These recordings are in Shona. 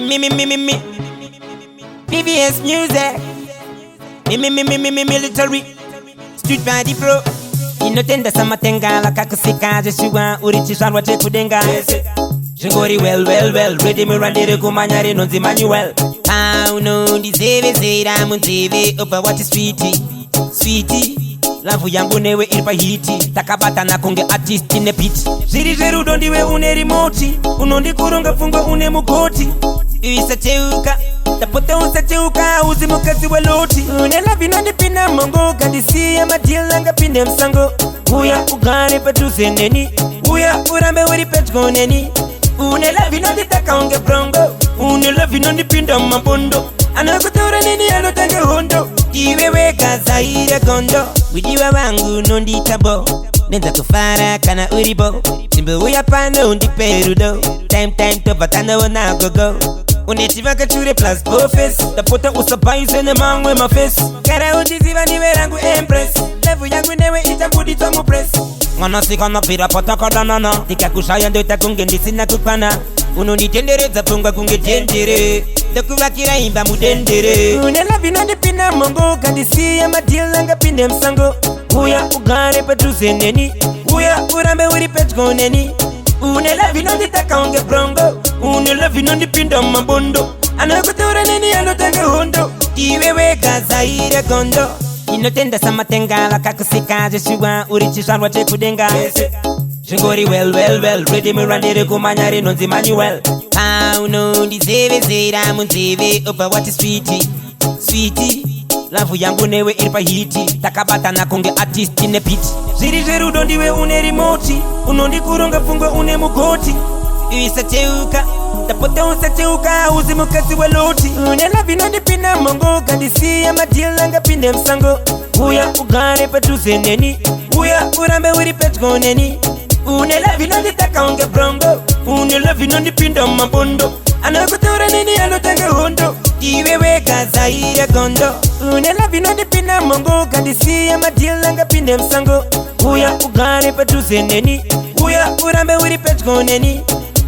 Me. PVS music. Me military. Street body pro. Inotenda samatenga la kakusika Joshua urichisharwa chekudenga. Shingori well. Ready me randere kumanyare nonzi manuel. No ndizeve zera munzeve opa what is sweetie. Lavu yangu newe iripa hiti. Takabata na kunge artist in a pit. Ziri zerudo ndiwe une remote. Unondi kurunga fungo une mukoti. Uisa cheuka tapote usa cheuka uzi mukazi waloti. Unela vinondi pina mongo kandisi ya matilanga pinde msango. Huya ugane patuse neni. Huya urambe wari petko neni. Unela vinondi taka unge brongo. Unela vinondi pinda mabondo. Anakutura nini alotange hondo. Iwewe kazaira kondo. Widiwa wangu nondi tabo. Nenda kufara kana uribo. Simbu uya pano undi perudo. Time to batana wana go. Unetiva kachure plus office. Tapota usapai sene mangwe ma face. Kara ujiziva niwe rangu empress. Levu yangu newe itambudi tomu press. Ngana sika na pira pataka danana. Tika kushaya ndo itakungendi sina kupana. Unundi tendere zapungwa kunge tendere. Dokuwa kira imba mudendere. Unela binandi pina mongo kandisi ya madilanga pinde msango. Huya ugare patuse neni. Huya urambe uri petko neni. Unela binandi taka unge brongo. Unela binandi pinda mabondo. Anakutura neni alotange hondo. Iwewe kazaire kondo. Inotenda samatenga la kakusika Joshua urichisharwa chekudenga. Shingori well. Ready me randere kumanyare nonzi manuel. No ndizeve zera munzeve opa what is sweetie. Lavu yangu newe iripa hiti. Takabata na kunge artist in a pit. Ziri zerudo ndiwe une remote. Unondi kurunga fungo une mukoti. Uisa cheuka tapote usa cheuka uzi mukazi waloti. Unela vinondi pina mongo kandisi ya matilanga pinde msango. Huya ugane patuse neni. Huya urambe uri petko neni. Unela vinondi taka unge brongo. Unela vinondi pinda mabondo. Anakutura nini alotange hondo. Iwewe kazaire kondo. Unela vinondi pina mongo kandisi ya matilanga pinde msango. Huya ugane patuse neni. Huya urambe uri petko neni.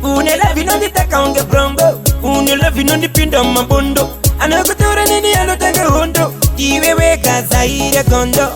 Unela vinondi taka unge brongo. Unela vinondi pinda mabondo. Anakutura nini alotange hondo. Iwewe kazaire kondo.